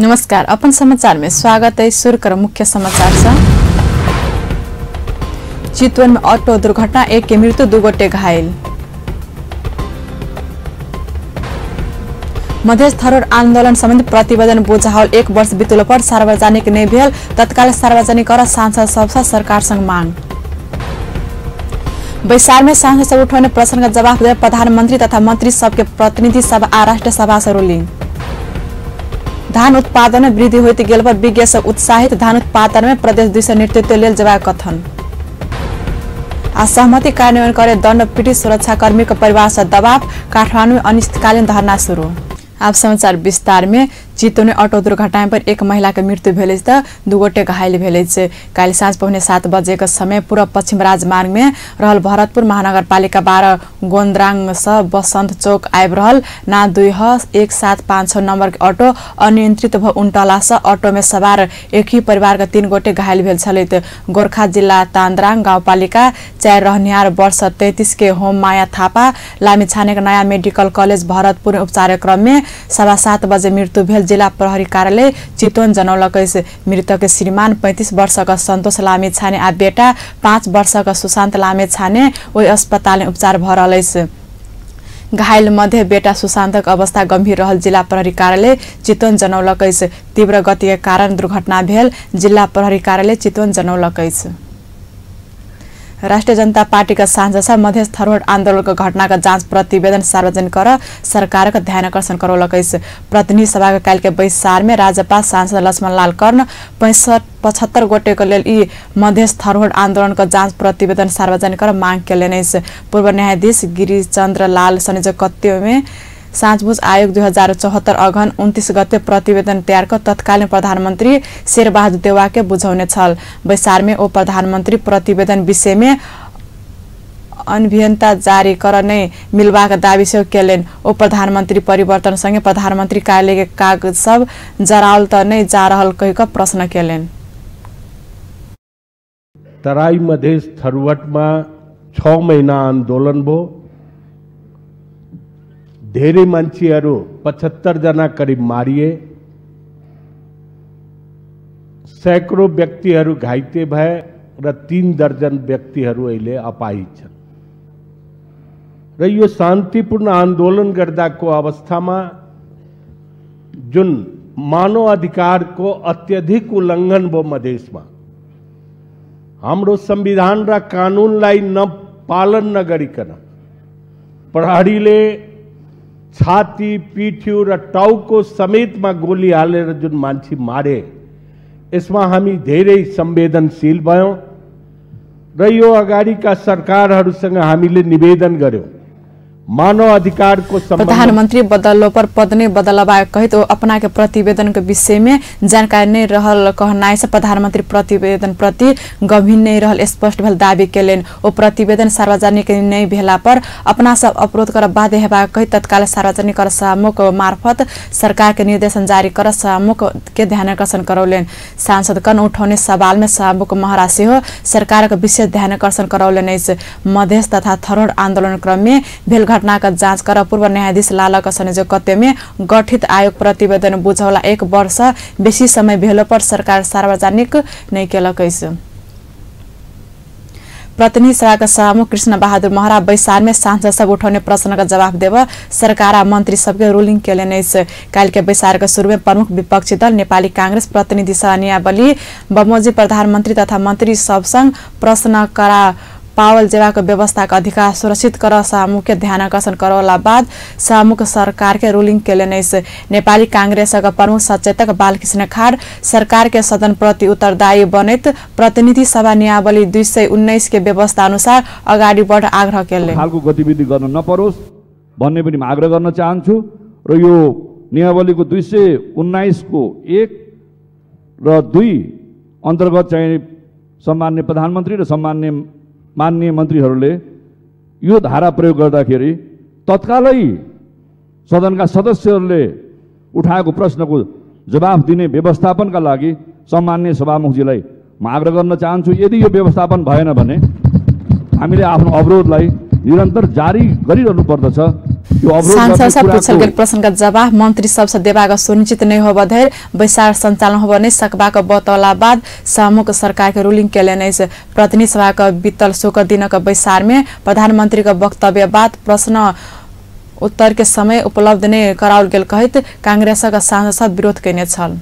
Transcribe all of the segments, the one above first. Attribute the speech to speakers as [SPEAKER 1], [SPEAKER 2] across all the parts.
[SPEAKER 1] नमस्कार, अपन समाचार में स्वागत है। सुरकर मुख्य समाचार से चितवन में ऑटो दुर्घटना, एक की मृत्यु, 2 गोटे घायल। मधेश थरोड़ आंदोलन संबंधी प्रतिवेदन बुझावल 1 वर्ष बीतल पर सार्वजनिक नहीं भेल, तत्काल सार्वजनिक कर सांसद सबसे सरकार संग मांग। बैसार में सांसद सब उठाने प्रश्न का जवाब दे प्रधानमंत्री तथा मंत्री सबके प्रतिनिधि सभा आ राष्ट्रीय सभा से रूलिंग। धान उत्पादन में वृद्धि होते गेल पर विज्ञ सब उत्साहित, धान उत्पादन में प्रदेश 2 से नेतृत्व लेल जवाब कथन। असहमति कार्यान्वयन करे दंड पीड़ित सुरक्षाकर्मी के परिवार से दबाव, काठमांडू में अनिश्चितकालीन धरना शुरू। आप समाचार विस्तार में चितवन में ऑटो दुर्घटना पर एक महिला के मृत्यु भेल तो 2 गोटे घायल भेल। काल साँझ पौने 7 बजे के समय पूर्व पश्चिम राजमार्ग में रहल भरतपुर महानगरपालिका 12 गोंदरांग से बसंत चौक आब रहल ना 21756 नंबर के ऑटो अनियंत्रित भ उल्टला से ऑटो में सवार एक ही परिवार के 3 गोटे घायल भेल छलैत। गोरखा जिला तांद्रांग गाउँपालिका 4 रहनिहार वर्ष 33 के होम माया थापा लामीछाने के नया मेडिकल कॉलेज भरतपुर उपचार क्रम में 7:15 बजे मृत्यु भेल। जिला प्रहरी कार्यालय चितवन जनौलक मृतक के श्रीमान 35 वर्ष का संतोष लामीछाने आ बेटा 5 वर्ष का सुशांत लामीछाने वही अस्पताल में उपचार भ रहल अछि। घायल मध्य बेटा सुशांतक अवस्था गंभीर रहल। जिला प्रहरी कार्यालय चितवन जनौलक तीव्र गति के कारण दुर्घटना भेल। जिला प्रहरी कार्यालय चितवन जनौलक। राष्ट्रीय जनता पार्टी का सांसद मधेश थरोड़ आंदोलन का घटना का जांच प्रतिवेदन सार्वजनिक कर सरकार का ध्यान आकर्षण करौलक। प्रतिनिधि सभा के काल के बैसार में राज्यपाल सांसद लक्ष्मण लाल कर्ण 75 गोटे के लेल ई मधेश थरोड़ आंदोलन का जांच प्रतिवेदन सार्वजनिक कर मांग केलनि। पूर्व न्यायाधीश गिरिचंद्र लाल संयोजकत्व में साँझबुझ आयोग 2074 अघन 29 गते प्रतिवेदन तैयार कर तत्कालीन प्रधानमंत्री शेरबहादुर देउवा के बुझाउने छल। बैसार में ओ प्रधानमंत्री प्रतिवेदन विषय में अभियंता जारी कर नहीं मिलवा का दावी से केलन। ओ प्रधानमंत्री परिवर्तन संगे प्रधानमंत्री कार्यालय के कागज सब जरावल त नहीं जा रहल कही का प्रश्न केलन।
[SPEAKER 2] तराई मधेश थरुवट में 6 महीना आंदोलन भो, धेरै मान्छेहरू 75 जना करीब मारिए, सैकड़ों व्यक्तिहरू घाइते भए र 3 दर्जन व्यक्तिहरू अहिले अपाहिज छन्। र यो शान्तिपूर्ण आन्दोलन गर्दाको अवस्थामा जुन मानव अधिकारको अत्यधिक उल्लंघन भयो मधेसमा, हाम्रो संविधान र कानूनलाई पालन नगरिकन प्रहरीले छाती पीठ्यू र टाउको समेत में गोली हालेर जुन मान्छे मारे, यसमा हामी धेरै संवेदनशील भयौं र यो अगाडिका सरकारहरूसँग हामीले निवेदन गर्यौं मानव अधिकार को
[SPEAKER 1] प्रधानमंत्री बदलो पर पद नहीं बदलवा कहित अपना के प्रतिवेदन के विषय में जानकारी नहीं रहल कहनाई से प्रधानमंत्री प्रतिवेदन प्रति गंभीर नहीं रहल स्पष्ट भेल दावी केलेन। ओ प्रतिवेदन सार्वजनिक नहीं भेला पर अपना सब अवरोध कर बाध्य हेबा कहि तत्काल सार्वजनिक कर सामुक मार्फत सरकार के निर्देशन जारी कर सामुक के ध्यान आकर्षण करौलेन। सांसद कन उठाउने सवाल में सामुक महारासी हो सरकार का विशेष ध्यान आकर्षण करौलेन। मधेश तथा थरोड़ आंदोलन क्रम में भेल घटना का जांच कर पूर्व न्यायाधीश लालक संयोजकत्व में गठित आयोग प्रतिवेदन बुझौला 1 वर्ष बेसी समय भेलो पर सरकार सार्वजनिक नहीं केलक। प्रतिनिधि सभा का सभामुख कृष्ण बहादुर महरा बैसार में सांसद सब उठाउने प्रश्न का जवाब देव सरकार आ मंत्री सबके रूलिंग केलेन। काल के बैसार के शुरू में प्रमुख विपक्षी दल नेपाली कांग्रेस प्रतिनिधि सभा नियावली बमोजी प्रधानमंत्री तथा मंत्री सब संग प्रश्न करा पावल जेवा के व्यवस्था का अधिकार सुरक्षित कर सभामुख के ध्यान आकर्षण करौला बाद सभामुख सरकार के रूलिंग केलेन। नेपाली कांग्रेस का प्रमुख सचेतक बालकृष्ण खाड़ सरकार के सदन प्रति उत्तरदायी बनित प्रतिनिधि सभा नियावली 219 के व्यवस्था अनुसार अगाडि बढ आग्रह केले।
[SPEAKER 3] हालको गतिविधि गर्न नपरोस् भन्ने पनि आग्रह गर्न चाहन्छु र यो नियावलीको 219 को 1 र 2 अन्तर्गत चाहिँ सम्माननीय प्रधानमन्त्री र माननीय मन्त्रीहरूले यो धारा प्रयोग गर्दाखेरि तत्कालै सदनका सदस्यहरूले उठाएको प्रश्नको जवाफ दिने व्यवस्थापनका लागि सम्माननीय सभामुखजीलाई म आग्रह गर्न चाहन्छु। यदि यो व्यवस्थापन भएन भने हामीले आफ्नो अवरोधलाई निरन्तर जारी गरिरहनु पर्दछ। यो अवरोध
[SPEAKER 1] सांसद
[SPEAKER 3] गर्ने
[SPEAKER 1] सब पूछल गेल
[SPEAKER 3] कुराको
[SPEAKER 1] प्रश्नका जवाब मंत्री सबसे देबाक सुनिश्चित नहीं हो बधेर बैसार संचालन हो नै सकबाक बतौला बाद सामूहिक सरकार के रूलिंग केले नै प्रतिनिधि सभा का बीतल 16 दिन का बैसार में प्रधानमंत्री का वक्तव्य बाद प्रश्न उत्तर के समय उपलब्ध नहीं कराओल गेल कहित कांग्रेस का सांसद सब विरोध कैने छल।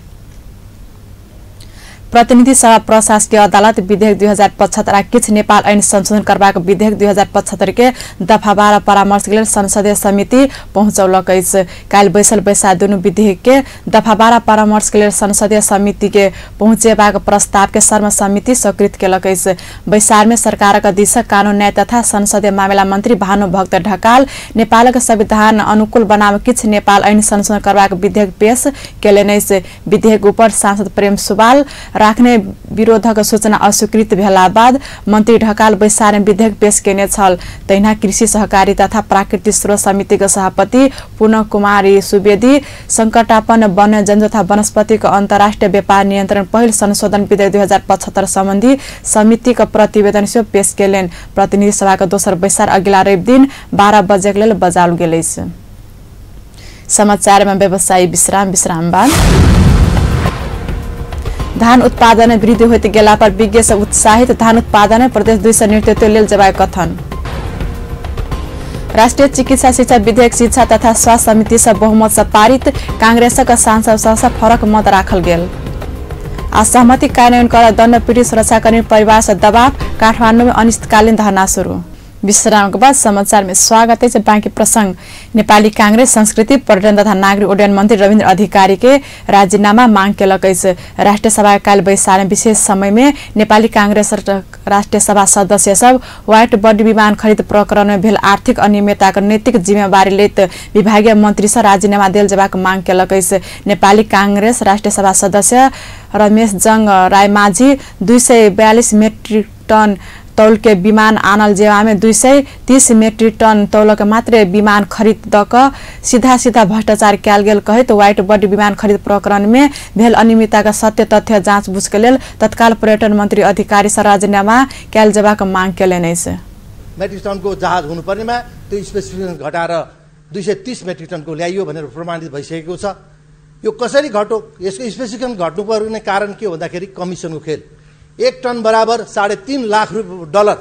[SPEAKER 1] प्रतिनिधि सभा प्रशासकीय अदालत विधेयक 2075 किछ नेपाल ऐन संशोधन करबाक विधेयक 2075 के दफा 12 परामर्श के लिए संसदीय समिति पहुंचौलक अछि। काल बैसल बैसा दुनु विधेयक के दफा 12 परामर्श के लिए संसदीय समिति के पहुंचेबाक प्रस्ताव के सर्वसम्मति स्वीकृत केलक अछि। बैसार में सरकारक दिश कानून न्याय तथा संसदीय मामला मंत्री भानुभक्त ढकाल नेपालक संविधान अनुकूल बनाव किछ नेपाल ऐन संशोधन करबाक विधेयक पेश केलनि अछि। विधेयक ऊपर सांसद प्रेम सुवाल राख्ने विरोधक सूचना अस्वीकृत भेला बाद मंत्री ढकाल बैसार में विधेयक पेश केने छल। तहिना कृषि सहकारी तथा प्राकृतिक स्रोत समिति के सभापति पूर्ण कुमारी सुवेदी संकटापन्न वन्य जन्तु तथा वनस्पति का अंतर्राष्ट्रीय व्यापार नियंत्रण पहिल संशोधन विधेयक 2075 संबंधी समिति का प्रतिवेदन से पेश केलेन। प्रतिनिधि सभा का दोसर बैसार अगिला रवि दिन 12 बजे के लिए बजाल गेल। समाचार में व्यवसायी विश्राम बाद धान उत्पादन वृद्धि होते गेला पर विज्ञ से उत्साहित धान उत्पादन प्रदेश 200 नेतृत्व लेल जवाय कथन। राष्ट्रीय चिकित्सा शिक्षा विधेयक शिक्षा तथा स्वास्थ्य समिति से बहुमत से पारित कांग्रेस का सांसद सबसे फरक मत राखल गेल। असहमति कार्यान्वयन कर दण्ड पीड़ित सुरक्षाकर्मी परिवार से दबाव काठमाडौँ में अनिश्चितकालीन धरना शुरू। विश्राम के बाद समाचार में स्वागत है। बाँकी प्रसंग नेपाली कांग्रेस संस्कृति पर्यटन तथा नागरिक उड्डयन मंत्री रविन्द्र अधिकारी के राजीनामा मांग केलक। राष्ट्रीय सभा काल बैसार विशेष समय में नेपाली कांग्रेस राष्ट्रीय सभा सदस्य सब व्हाइट बॉडी विमान खरीद प्रकरण में भेल आर्थिक अनियमितता नैतिक जिम्मेवारी लेत विभागीय मंत्री से राजीनामा देल जबाक मांग केलक। नेपाली कांग्रेस राष्ट्रीय सभा सदस्य रमेश जंग रायमाझी 242 मेट्रिक टन तौल के विमान आनल जेवा में 230 मेट्रिक टन तौल के मात्र विमान खरीद दक सीधा भ्रष्टाचार कैल गेल कहित व्हाइट बॉडी विमान खरीद प्रकरण में भेल अनियमितता का सत्य तथ्य जांच बुझ के लेल तत्काल पर्यटन मंत्री अधिकारी से राजीनामा कैल जबाक मांग केलनि।
[SPEAKER 4] मेट्रिक टन को जहाज हुनुपर्नेमा त्यो स्पेसिफिकेसन घटाएर 230 मेट्रिक टन को ल्याइयो भनेर प्रमाणित भइसकेको छ। यो कसरी घट्यो? यसको स्पेसिफिकेसन घट्नुपर्ने कारण के हो भन्दाखेरि कमिसनको खेल। 1 टन बराबर 3.5 लाख डलर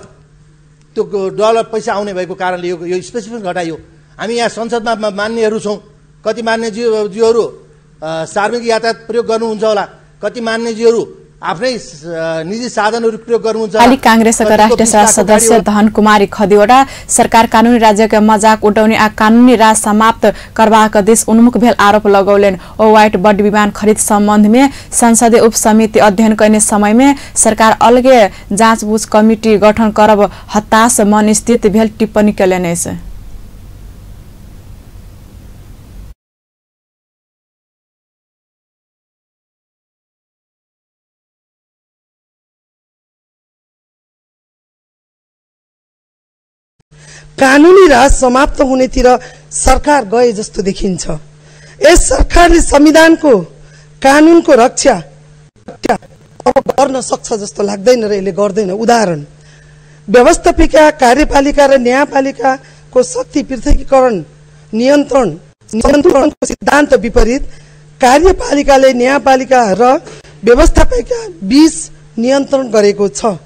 [SPEAKER 4] त्यो डलर पैसा आउने भएको कारणले यो स्पेसिफिकेसन घटाइयो। हामी यहाँ संसदमा मान्नेहरू छौँ, कति मान्यज्यूहरू सार्वजनिक यातायात प्रयोग गर्नुहुन्छ होला, कति मान्यज्यूहरू आफ्नै निजी साधनहरू प्रयोग गर्नुहुन्छ।
[SPEAKER 1] नेपाली कांग्रेसका राष्ट्रिय सभा सदस्य धन कुमारी खदिवटा सरकार कानूनी राज्य के मजाक उठाउने आ कानूनी राज समाप्त करबाक देश उन्मुख भेल आरोप लगौलेन। ओ व्हाइट बॉडी विमान खरीद संबंध में संसदीय उप समिति अध्ययन करने समय में सरकार अलगे जांचबूझ कमिटी गठन करब हताश मन स्थित भेल टिप्पणी केलनि।
[SPEAKER 5] कानूनी राज समाप्त हुनेतिर सरकार गए जस्तो देखिन्छ। यस सरकारले संविधानको कानूनको रक्षा अब गर्न सक्छ जस्तो लाग्दैन र यसले गर्दैन। उदाहरण, व्यवस्थापिका कार्यपालिका र न्यायपालिकाको शक्ति पृथकीकरण नियन्त्रणको सिद्धान्त विपरीत कार्यपालिकाले न्यायपालिका र व्यवस्थापिका बीच नियन्त्रण गरेको छ।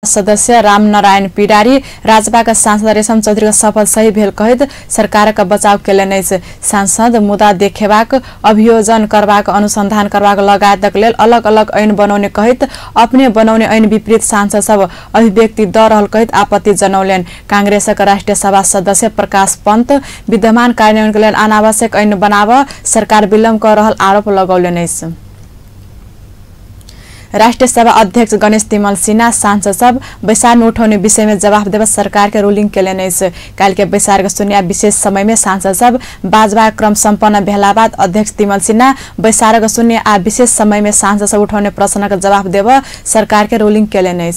[SPEAKER 1] सदस्य रामनारायण पिडारी राजपाका सांसद रेशम चौधरी का शपथ सही भेल कहित सरकार का बचाव केलनि। सांसद मुद्दा देखेबाक अभियोजन करबाक अनुसंधान करबाक लगायतक लेल अलग अलग ऐन बनाउने कहित अपने बनाउने ऐन विपरीत सांसद सब अभिव्यक्ति द रहल कहित आपत्ति जनौलेन। कांग्रेसका राष्ट्रिय सभा सदस्य प्रकाश पंत विद्यमान कार्यान्वयन के लेल अनावश्यक ऐन बनाव सरकार विलम्ब कर रहल आरोप लगौलेन। राष्ट्रिय सभा अध्यक्ष गणेश तिमल सिन्हा सांसद सब बैसार में उठाउने विषय में जवाब देव सरकार के रूलिंग केलनि। काल के बैसार के सुनिया विशेष समय में सांसद सब बाजवा क्रम संपन्न भेला बाद अध्यक्ष तिमल सिन्हा बैसार के सुनिया आ विशेष समय में सांसद सब उठाउने प्रश्न का जवाब देव सरकार के रूलिंग केलनि।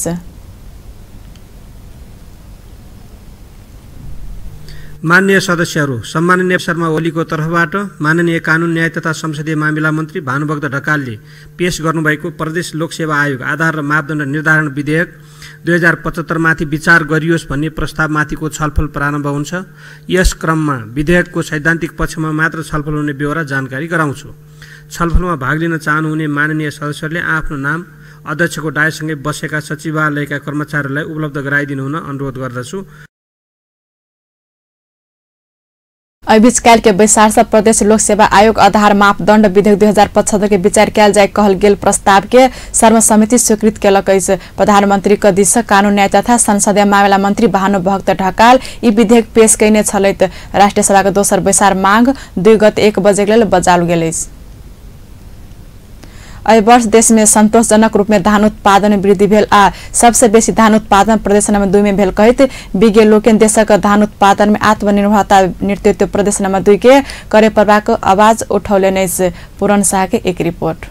[SPEAKER 6] माननीय सदस्यहरू, सम्माननीय शर्मा ओलीको तर्फबाट माननीय कानुन न्याय तथा संसदीय मामिला मन्त्री भानुभक्त ढकालले पेश गर्नुभएको प्रदेश लोकसेवा आयोग आधार र मापदण्ड निर्धारण विधेयक 2075 माथि विचार गरियोस् भन्ने प्रस्तावमाथिको छलफल प्रारम्भ हुन्छ। यस क्रममा विधेयकको सैद्धान्तिक पक्षमा मात्र छलफल हुने बेहोरा जानकारी गराउँछु। छलफलमा भाग लिन चाहनुहुने माननीय सदस्यहरूले आफ्नो नाम अध्यक्षको डायसँगै बसेका सचिवालयका कर्मचारीहरूलाई उपलब्ध गराइदिनु हुन अनुरोध गर्दछु।
[SPEAKER 1] अभिज काल के बैसार प्रदेश लोक सेवा आयोग आधार मापदण्ड विधेयक 2075 के विचार कैल जाए कहल गेल प्रस्ताव के सर्वसम्मति स्वीकृत केलक। प्रधानमंत्री का दिश कानून न्याय तथा संसदीय मामला मंत्री भानुभक्त ढकाल ई विधेयक पेश कैने छलैत राष्ट्रिय सभा के दोसर बैसार मांग 2 गते 1 बजे के लेल बजाल गेल। एहि वर्ष देश में संतोषजनक रूप में धान उत्पादन में वृद्धि भेल आ सबसे बेसी धान उत्पादन प्रदेश नंबर 2 में भेल कहैत विज्ञ लोकन देशक धान उत्पादन में आत्मनिर्भरता नेतृत्व प्रदेश नंबर 2 के करे परबाक आवाज उठौले। पूरण शाह के एक रिपोर्ट।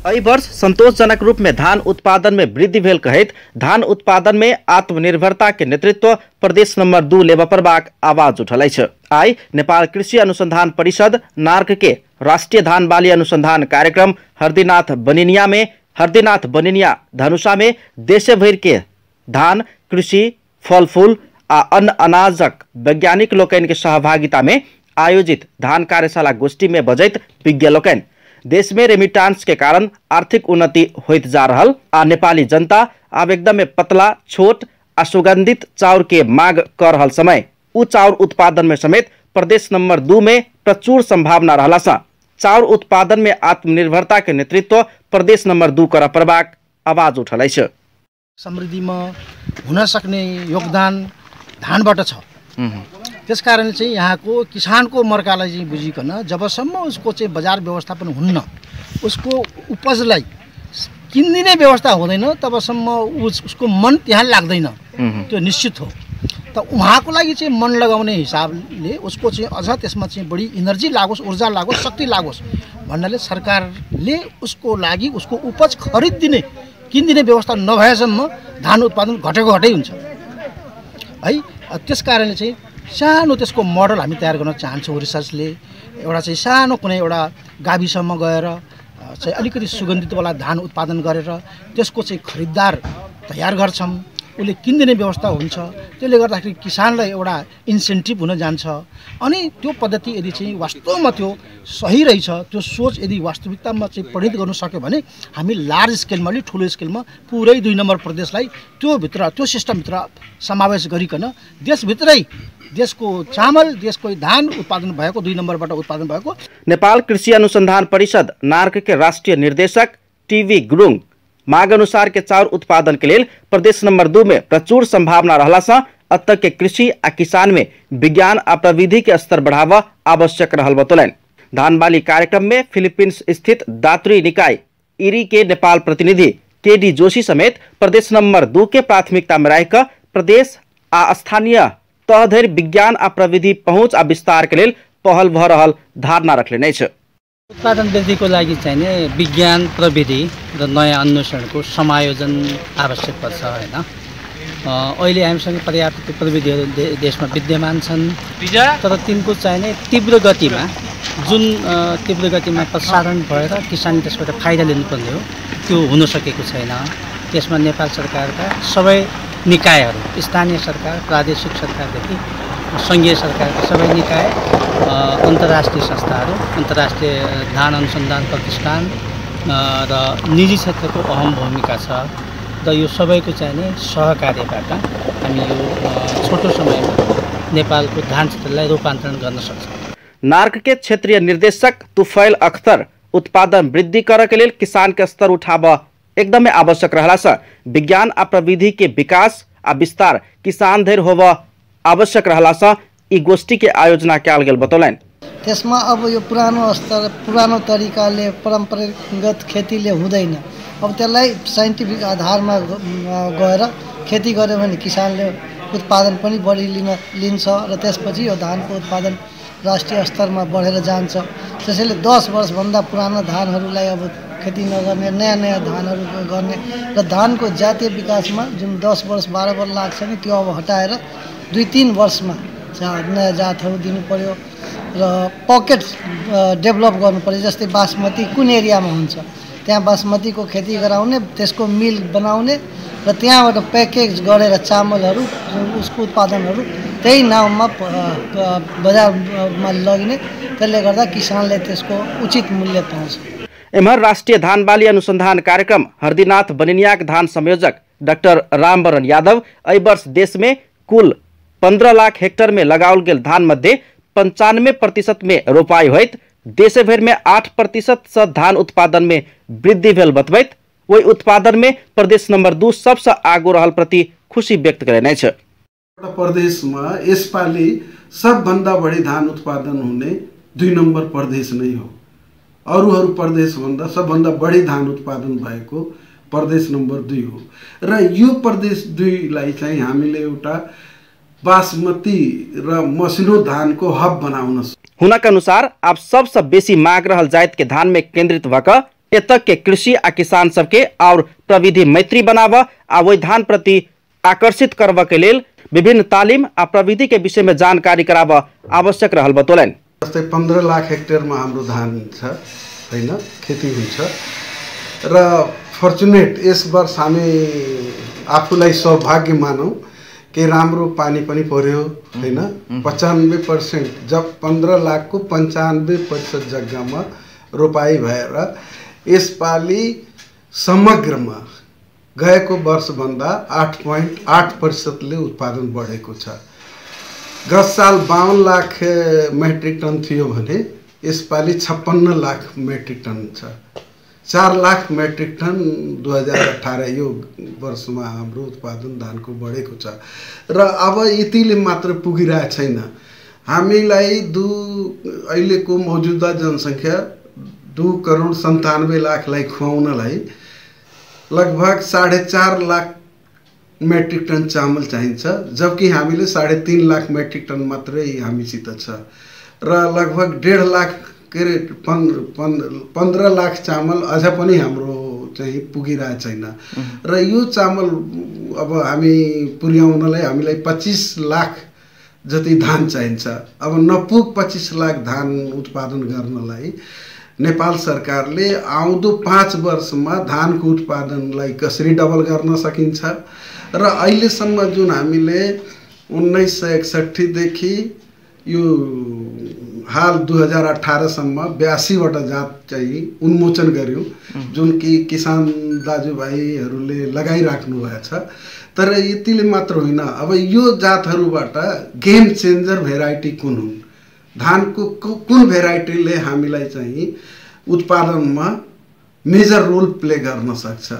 [SPEAKER 7] एहि वर्ष संतोषजनक रूप में धान उत्पादन में वृद्धि भेल कहैत धान उत्पादन में आत्मनिर्भरता के नेतृत्व प्रदेश नंबर 2 लेबा परबाक आवाज उठलै छ। आई नेपाल कृषि अनुसंधान परिषद नार्क के राष्ट्रीय धान बाली अनुसंधान कार्यक्रम हरदीनाथ बनिनिया धनुषा में देशभर के धान कृषि फलफूल आ अन्न अनाजक वैज्ञानिक लोकन के सहभागिता में आयोजित धान कार्यशाला गोष्ठी में बजैत विज्ञ लोकन देश में रेमिटांस के कारण आर्थिक उन्नति होइत जा रहल आ नेपाली जनता अब एकदम पतला छोट आ सुगंधित चाउर के मांग कर रहल समय उ चाउर उत्पादन में समेत प्रदेश नंबर 2 में प्रचुर संभावना रहला सा चाउर उत्पादन में आत्मनिर्भरता के नेतृत्व प्रदेश नंबर 2 कर प्रभाग आवाज उठलै छ।
[SPEAKER 8] समृद्धिमा हुन सक्ने योगदान धानबाट छ। त्यसकारण चाहिँ यहाँको किसानको मर्कालाई चाहिँ बुझिकन जबसम्म उसको चाहिँ बजार व्यवस्थापन हुन्न उसको उपजलाई किन्दिने व्यवस्था हुँदैन तबसम्म उसको मन त्यहाँ लाग्दैन। त्यो निश्चित हो। त उहाँको लागि चाहिँ मन लगाउने हिसाबले उसको चाहिँ अझ त्यसमा चाहिँ बढी इनर्जी लागोस् ऊर्जा लागोस् शक्ति लागोस् भन्नाले सरकारले उसको लागि उसको उपज खरिदिने किन्दिने व्यवस्था नभएसम्म धान उत्पादन घटेको हुन्छ है। त्यसकारणले चाहिँ सानो त्यसको मोडल हामी तयार गर्न चाहन्छौँ। रिसर्चले एउटा चाहिँ सानो कुनै एउटा गाविसम्म गएर चाहिँ अलिकति सुगन्धितवाला धान उत्पादन गरेर त्यसको चाहिँ खरिददार तयार गर्छौँ। उसले किन्दिने व्यवस्था हुन्छ। त्यसले गर्दाखेरि किसानलाई एउटा इन्सेन्टिभ हुन जान्छ। अनि त्यो पद्धति यदि चाहिँ वास्तवमा त्यो सही रहेछ त्यो सोच यदि वास्तविकतामा चाहिँ परिणत गर्न सक्यो भने हामी लार्ज स्केलमा अलि ठुलो स्केलमा पुरै 2 नम्बर प्रदेशलाई त्यो सिस्टमभित्र समावेश गरिकन देशभित्रै देशको चामल देशको धान उत्पादन भएको 2 नम्बरबाट उत्पादन भएको।
[SPEAKER 7] नेपाल कृषि अनुसंधान परिषद नार्क के राष्ट्रीय निर्देशक टीवी गुरुङ मांग अनुसार के चाउर उत्पादन के लिए प्रदेश नंबर 2 में प्रचुर संभावना रहला सा अतः के कृषि आ किसान में विज्ञान आ प्रविधि के स्तर बढ़ावा आवश्यक रहल बतौलन। धान बाली कार्यक्रम में फिलीपींस स्थित दात्री निकाय इरी के नेपाल प्रतिनिधि केडी जोशी समेत प्रदेश नंबर 2 के प्राथमिकता में रहेका प्रदेश आ स्थानीय तह धरि विज्ञान आ प्रविधि पहुँच आ विस्तार के लिए पहल भ रहल धारणा रखले नै छ।
[SPEAKER 9] उत्पादन वृद्धिको लागि चाहिने विज्ञान प्रविधि र नयाँ अन्वेषणको समायोजन आवश्यक पर्छ हैन। अहिले हामीसँग पर्याप्त प्रविधिहरू देशमा विद्यमान छन् तर तिनको चाहिने तीव्र गतिमा प्रसारण भएर किसान त्यसबाट फाइदा लिनुपर्ने हो त्यो हुन सकेको छैन। त्यसमा नेपाल सरकारका सबै निकायहरू स्थानीय सरकार प्रादेशिक सरकारदेखि संघीय सरकारका सबै निकाय अन्तर्राष्ट्रिय संस्थाहरू अन्तर्राष्ट्रिय धान अनुसन्धान प्रतिष्ठान र निजी क्षेत्रको अहम भूमिका छ र यो सबैको चाहिने सहकार्यबाट हामी यो छोटो समयमा नेपालको धान क्षेत्रलाई रूपान्तरण गर्न सक्छौँ।
[SPEAKER 7] नार्क के क्षेत्रीय निर्देशक तुफैल अख्तर उत्पादन वृद्धि कर के लिए किसान के स्तर उठाव एकदमै आवश्यक रहला छ। विज्ञान आ प्रविधि के विकास आ विस्तार किसान धरि होव आवश्यक रहला छ। यी गोष्ठी के आयोजना कैल गेल बतौलन।
[SPEAKER 10] त्यसमा अब यो पुरानो तरिकाले परम्परागत खेतीले हुँदैन। अब त्यसलाई साइन्टिफिक आधारमा गएर खेती गर्यो भने किसानले उत्पादन पनि बढी लिन्छ र त्यसपछि यो धानको उत्पादन राष्ट्रिय स्तरमा बढेर जान्छ। त्यसैले 10 वर्षभन्दा पुराना धानहरूलाई अब खेती नगर्ने नयाँ धानहरू गर्ने र धानको जातीय विकासमा जुन 10 वर्ष 12 वर्ष लाग्छ नि त्यो अब हटाएर 2-3 वर्षमा नयाँ जातहरू दिनु पर्यो र पकेट डेभलप गर्नु पर्यो। जस्तै बासमती कुन एरियामा हुन्छ त्यहाँ बासमतीको खेती गराउने, त्यसको मिल बनाउने र त्यहाँबाट प्याकेज गरेर चामलहरू उसको उत्पादनहरू त्यही नाउँमा बजारमा लगिने, त्यसले गर्दा किसानले त्यसको उचित मूल्य पाउँछ।
[SPEAKER 7] एमहर राष्ट्रिय धान बाली अनुसंधान कार्यक्रम हरदीनाथ बनिनियाक धान संयोजक डाक्टर रामवरण यादव एहि वर्ष देश में कुल 15 लाख हेक्टर में लगाओल गेल धान मध्य 95% में रोपाई होइत देश भर में 8% से धान उत्पादन में वृद्धि भेल बतबैत वही उत्पादन में प्रदेश नंबर 2 सबसे आगो रहल प्रति खुशी व्यक्त करेने छ।
[SPEAKER 11] प्रदेश में यसपालि सबभन्दा बढी धान उत्पादन हुने 2 नंबर प्रदेश नै हो। अरू प्रदेश भन्दा सबभन्दा बढी धान उत्पादन भएको प्रदेश नंबर 2 हो र यो प्रदेश 2 लाई चाहिँ हामीले एउटा बासमती र मसिनो धान को हब बनाउन।
[SPEAKER 7] हुनका अनुसार अब सबसे बेसी माग रहल जात के धान में केंद्रित भक एतक के कृषि आ किसान सबके और प्रविधि मैत्री बनाव आ वही धान प्रति आकर्षित करब के लेल विभिन्न तालीम आ प्रविधि के विषय में जानकारी कराव आवश्यक रहल बतौलन।
[SPEAKER 11] जस्तै 15 लाख हेक्टेरमा हाम्रो धान छ हैन, खेती हुन्छ र फर्चुनेट यस वर्ष हामी आफूलाई सौभाग्य मानौं कि राम्रो पानी पनि पर्यो हैन। 95% जब 15 लाख को 95% जग्गामा रोपाई भएर यसपालि समग्रमा गएको वर्ष भन्दा 8.8% ले उत्पादन बढेको छ। गत साल 52 लाख मेट्रिक टन थियो भने यसपालि 56 लाख मेट्रिक टन छ। 4 लाख मेट्रिक टन 2018 यो वर्षमा हाम्रो उत्पादन धानको बढेको छ र अब यतिले मात्र पुगिरहेको छैन। हामीलाई अहिलेको मौजूदा जनसङ्ख्या 2.97 लाखलाई खुवाउनलाई लगभग 4.5 लाख मेट्रिक टन चामल चाहिन्छ, जबकि हामीले 3.5 लाख मेट्रिक टन मात्रै हामीसित छ र लगभग 1.5 लाख के रे 15 लाख चामल अझ पनि हाम्रो चाहिँ पुगिरहेको छैन र यो चामल अब हामी पुर्याउनलाई हामीलाई 25 लाख जति धान चाहिन्छ। अब नपुग 25 लाख धान उत्पादन गर्नलाई नेपाल सरकारले आउँदो 5 वर्षमा धानको उत्पादनलाई कसरी डबल गर्न सकिन्छ र अहिलेसम्म जुन हामीले 1961 देखि यो हाल 2018 सम्म 82 वटा जात चाहिँ उन्मोचन गर्यो, जुन कि किसान दाजुभाइहरूले लगाइराख्नु भएको छ। तर यतिले मात्र होइन, अब यो जातहरूबाट गेम चेन्जर भेराइटी कुन हुन्, धानको कुन भेराइटीले हामीलाई चाहिँ उत्पादनमा मेजर रोल प्ले गर्न सक्छ,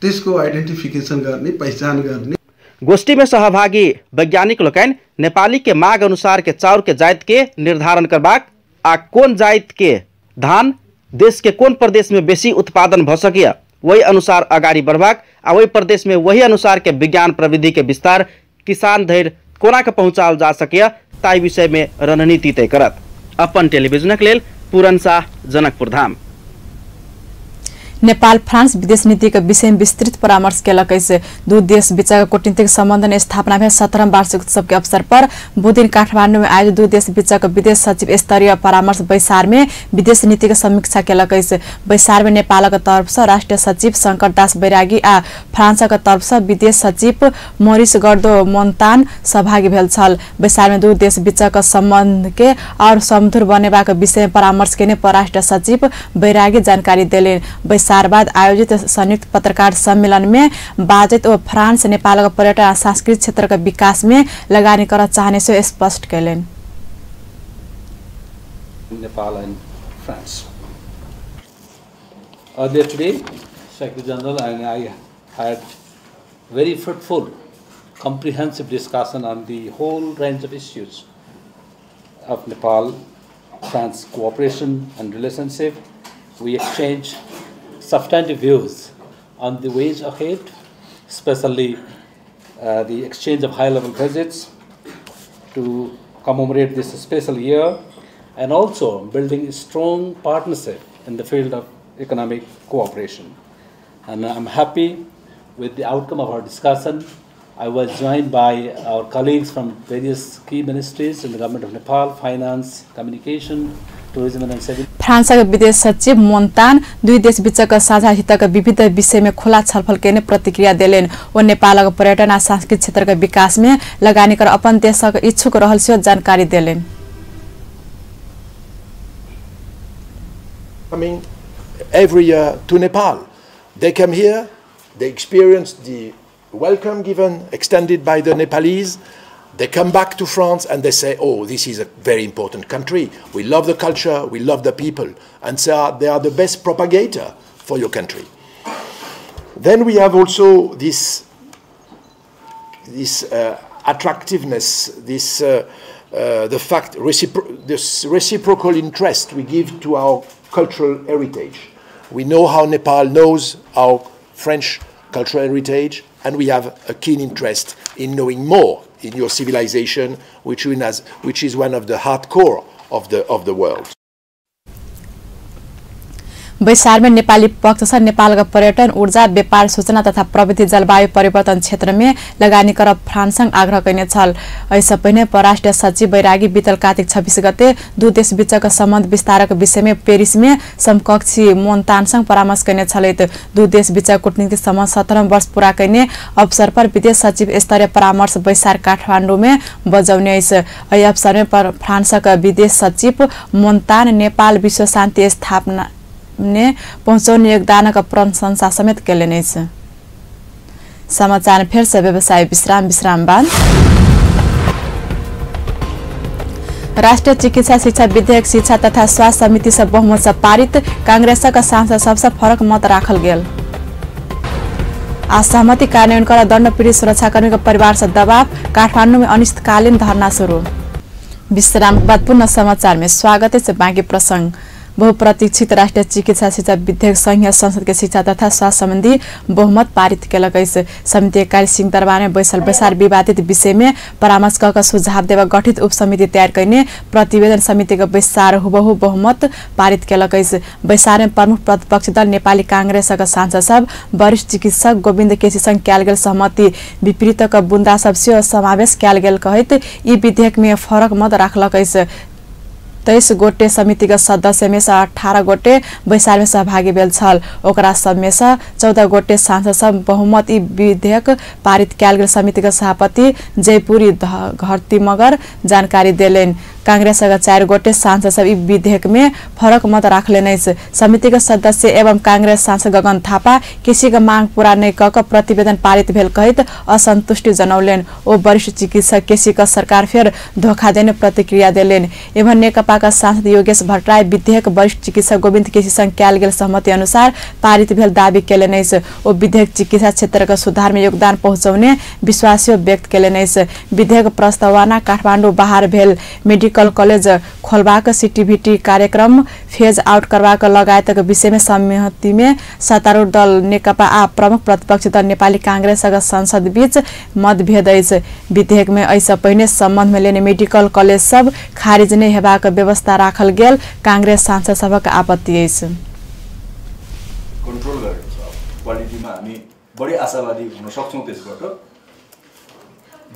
[SPEAKER 11] त्यसको आइडेन्टिफिकेसन गर्ने, पहिचान गर्ने।
[SPEAKER 7] गोष्ठी में सहभागी वैज्ञानिक लोकन नेपाली के माग अनुसार के चाउर के जात के निर्धारण करबाक आ कोन जात के धान देश के कोन प्रदेश में बेसी उत्पादन भ सकिया वही अनुसार अगाडि बढ़बाक आ वही प्रदेश में वही अनुसार के विज्ञान प्रविधि के विस्तार किसान धरि कोना के पहुँचाल जा सकिया ताई विषय में रणनीति तय करत। अपन टेलीविजनक लेल पूरन शाह, जनकपुर धाम।
[SPEAKER 1] नेपाल फ्रांस विदेश नीति के विषय में विस्तृत परामर्श केलक। दू देश बीच कूटनीतिक संबंध स्थापना में 17वां वार्षिक उत्सव के अवसर पर बुधन काठमांडू में आयोजित दू देश बीच विदेश सचिव स्तरीय परामर्श बैसार में विदेश नीति के समीक्षा केलक। बैसार में नेपाल के तरफ से राष्ट्रीय सचिव शंकर दास बैरागी आ फ्रांस के तरफ से विदेश सचिव मोरिस गर्दो मोन्तान सहभागी भेल छल। बैसार में दू देश बीच संबंध के और समधुर बनेबा के विषय में परामर्श केने परराष्ट्र सचिव बैरागी जानकारी देले। सारबाद आयोजित संयुक्त पत्रकार सम्मेलन में बातचीत और फ्रांस नेपाल का पर्यटन और सांस्कृतिक क्षेत्र के विकास में लगानी कर चाहने से स्पष्ट कैलेन।
[SPEAKER 12] Nepal and France. Earlier today, Secretary General and I had very fruitful, comprehensive discussion on the whole range of issues of Nepal-France cooperation and relationship. We exchanged substantive views on the ways ahead, especially the exchange of high-level visits to commemorate this special year, and also building a strong partnership in the field of economic cooperation. And I'm happy with the outcome of our discussion I was joined by our colleagues from various key ministries in the government of Nepal, finance, communication, tourism and civil.
[SPEAKER 1] फ्रान्सका विदेश सचिव मोन्तान दुई देश बीचका साझा हितका विविध विषयमा खुला छलफल गर्ने प्रतिक्रिया देलेन ओ नेपालका पर्यटन आ सांस्कृतिक क्षेत्रका विकासमा लगानी कर अपन देशका इच्छुक रहल से जानकारी देलेन
[SPEAKER 13] Coming every year to Nepal. They come here, they experience the welcome given, extended by the Nepalese. They come back to France and they say, oh, this is a very important country. We love the culture, we love the people. And so they are the best propagator for your country. Then we have also this attractiveness, the fact, this reciprocal interest we give to our cultural heritage. We know how Nepal knows our French cultural heritage, and we have a keen interest in knowing more in your civilization, which is one of the hardcore of the world.
[SPEAKER 1] बैसारमा Nepali पक्ष नेपालका पर्यटन ऊर्जा व्यापार सूचना तथा प्रविधि जलवायु परिवर्तन क्षेत्रमा लगानी कर फ्रान्ससँग आग्रह गर्ने छल ऐसा पहिने परराष्ट्र सचिव बैरागी बीतल कार्तिक 26 गते दुई देश बीचका सम्बन्ध विस्तारको विषयमा पेरिसमा समकक्षी मोन्तानसँग परामर्श गर्ने छलेत दुई देश बीचका कूटनीतिक सम्बन्ध 17 वर्ष पूरा गर्ने अवसर पर विदेश सचिव स्तरीय परामर्श बैसार काठमाडौँमा बजाउने यस अवसरमा फ्रान्सका विदेश सचिव मोन्तान नेपाल विश्व शान्ति स्थापना ने पहुँचाउने योगदानका प्रशंसा समेत केले नै छ समाचार फेर से व्यवसाय विश्राम बाद राष्ट्रिय चिकित्सा शिक्षा विधेयक शिक्षा तथा स्वास्थ्य समिति से बहुमत से पारित कांग्रेसका सांसद सबसे फरक मत राखल गेल असहमति कार्यान्वयन कर दण्ड पीड़ित सुरक्षाकर्मी परिवार से दबाव काठमाडौँ में अनिश्चितकालीन धरना शुरू विश्राम बाद पुनः समाचार में स्वागत है बाँकी प्रसंग बहुप्रतीक्षित राष्ट्रिय चिकित्सा शिक्षा विधेयक संघीय संसद के शिक्षा तथा स्वास्थ्य संबंधी बहुमत पारित केलक समिति कार्य सिंहदरबार में बैसल बैसार विवादित विषय में परामर्श कर सुझाव देवा गठित उप समिति तैयार करने प्रतिवेदन समिति का बैसार हुबहु बहुमत पारित केलक बैसार में प्रमुख प्रतिपक्षी दल नेपाली कांग्रेस का सांसद सब वरिष्ठ चिकित्सक गोविन्द केसी संग क्याल गेल सहमति विपरीत का बुंदा सबसे समावेश क्याल गेल कहत यी विधेयक में फरक मत राखलक 23 गोटे समिति का सदस्य में से 18 गोटे बैसार में सहभागी भेल छल ओकरा सब में से 14 गोटे सांसद सब बहुमत ई विधेयक पारित कैल गेल समिति का सभापति जयपुरी घरती मगर जानकारी देलेन कांग्रेस का 4 गोटे सांसद सब ई विधेयक में फरक मत राखले नै समिति का सदस्य एवं कांग्रेस सांसद गगन थापा किसी का मांग पूरा नहीं क प्रतिवेदन पारित भेल कहित असंतुष्टि जनौलेन ओ वरिष्ठ चिकित्सक केसी का सरकार फेर धोखा देने प्रतिक्रिया देलेन एवं नेकपा का सांसद योगेश भट्टराई विधेयक वरिष्ठ चिकित्सक गोविन्द केसी संग क्याल गेल सहमति अनुसार पारित भेल दावी केले नै ओ विधेयक चिकित्सा क्षेत्र का सुधार में योगदान पहुंचाउने विश्वास व्यक्त केले नै विधेयक प्रस्तावना काठमाडौँ बाहर भेल मेडिकल कॉलेज खोलबाक सीटीभीटी कार्यक्रम फेज आउट करबाक लगायतका विषयमा सहमति में सत्तारूढ़ दल नेकपा आ प्रमुख प्रतिपक्षी दल नेपाली कांग्रेसका संसद बीच मतभेद विधेयक में ऐसा पहिने सम्बन्ध में लेने मेडिकल कॉलेज सब खारिज नै हेबाक व्यवस्था राखल गेल कांग्रेस सांसद सबका आपत्ति
[SPEAKER 14] कन्ट्रोल गरेको छ क्वालिटीमा हामी बढी आशावादी हुन सक्छौं त्यसबाट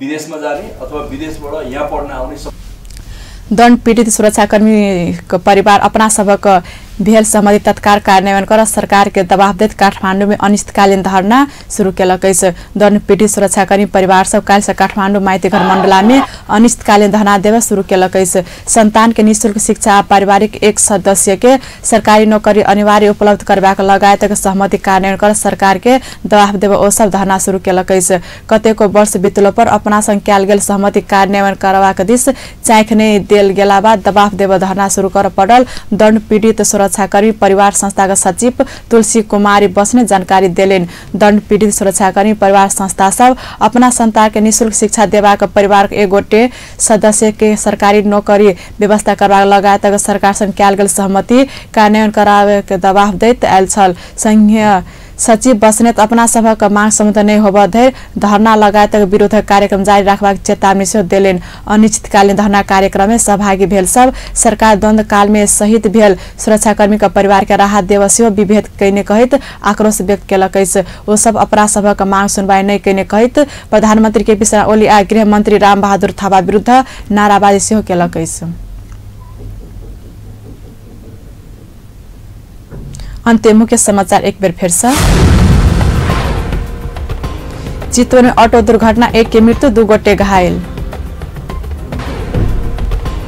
[SPEAKER 14] विदेशमा जाने अथवा विदेशबाट यहाँ पढ्न आउने
[SPEAKER 1] दण्ड पीड़ित सुरक्षाकर्मी को परिवार अपना सबक भेल सहमति तत्काल कार्यान्वयन कर सरकार के दबाव देत काठमाडौँ में अनिश्चितकालीन धरना शुरू केलक दण्ड पीड़ित सुरक्षाकर्मी परिवार सब काल से काठमाडौँ माइतीघर मंडला में अनिश्चितकालीन धरना देवा शुरू केलक संतान के निःशुल्क शिक्षा पारिवारिक एक सदस्य के सरकारी नौकरी अनिवार्य उपलब्ध करबाक लगायत सहमति कार्यान्वयन कर सरकार के दबाव देवा ओ सब धरना शुरू केलक कतेको वर्ष बितलो पर अपना संग क्याल गेल सहमति कार्यान्वयन करबाक दिस चाख नै देल गेला बाद दबाव देवा धरना शुरू कर पड़ल दण्ड पीड़ित सुरक्षाकर्मी परिवार संस्था का सचिव तुलसी कुमारी बस्ने जानकारी देलेन दण्ड पीड़ित सुरक्षाकर्मी परिवार संस्था सब अपना संतान के निःशुल्क शिक्षा देवा का परिवार एक गोटे सदस्य के सरकारी नौकरी व्यवस्था करबा लगायत सरकार संग क्याल गेल सहमति कार्यान्वयन करावे के दबाव दैत आयल छल संघीय सचिव बस्नेत अपना सभक मांग सम्बन्ध नहीं होबा धरि धरना लगायत विरोध कार्यक्रम जारी राखबाक चेतावनी सेहो देलनि। अनिश्चितकालीन धरना कार्यक्रम में सहभागी भेल सब सरकार द्वंद्व काल में शहीद भेल सुरक्षाकर्मी का परिवार के राहत देव सेहो विभेद कयने कहैत आक्रोश व्यक्त केलक अछि। ओ सब अपना सभक मांग सुनवाई नहीं कयने कहैत प्रधानमंत्री केपी शर्मा ओली आ गृह मंत्री राम बहादुर थापा विरुद्ध नाराबाजी सेहो केलक अछि। अन्त्य मुख्य समाचार एक बेर फिर से। चितवन में ऑटो दुर्घटना, 1 की मृत्यु, 2 गोटे घायल।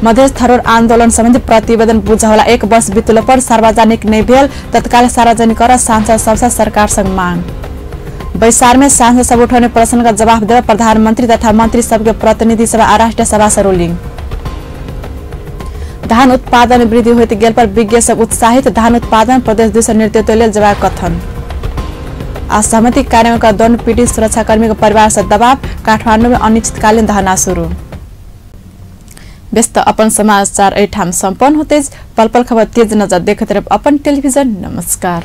[SPEAKER 1] मधेश थरोर आंदोलन संबंधी प्रतिवेदन बुझा होला, 1 वर्ष बीतल पर सार्वजनिक नहीं भेल, तत्काल सार्वजनिक कर सांसद सबसे सरकार संग मांग। बैसार में सांसद सब उठाउने प्रश्न का जवाब देव प्रधानमंत्री तथा मंत्री सबके प्रतिनिधि सभा आ राष्ट्रीय सभा से रूलिंग। धान उत्पादन वृद्धि होइत गेल पर विज्ञ सब उत्साहित, धान उत्पादन प्रदेश 200 नेतृत्व लेल जवाब कथन। असहमति कार्यान्वयन का दंड पीड़ित सुरक्षाकर्मी का परिवार से दबाव, काठमांडू में अनिश्चितकालीन धरना शुरू। व्यस्त अपन समाचार एठाम संपन्न होते, पल पल खबर तेज नजर देखते रह अपन टेलीविजन। नमस्कार।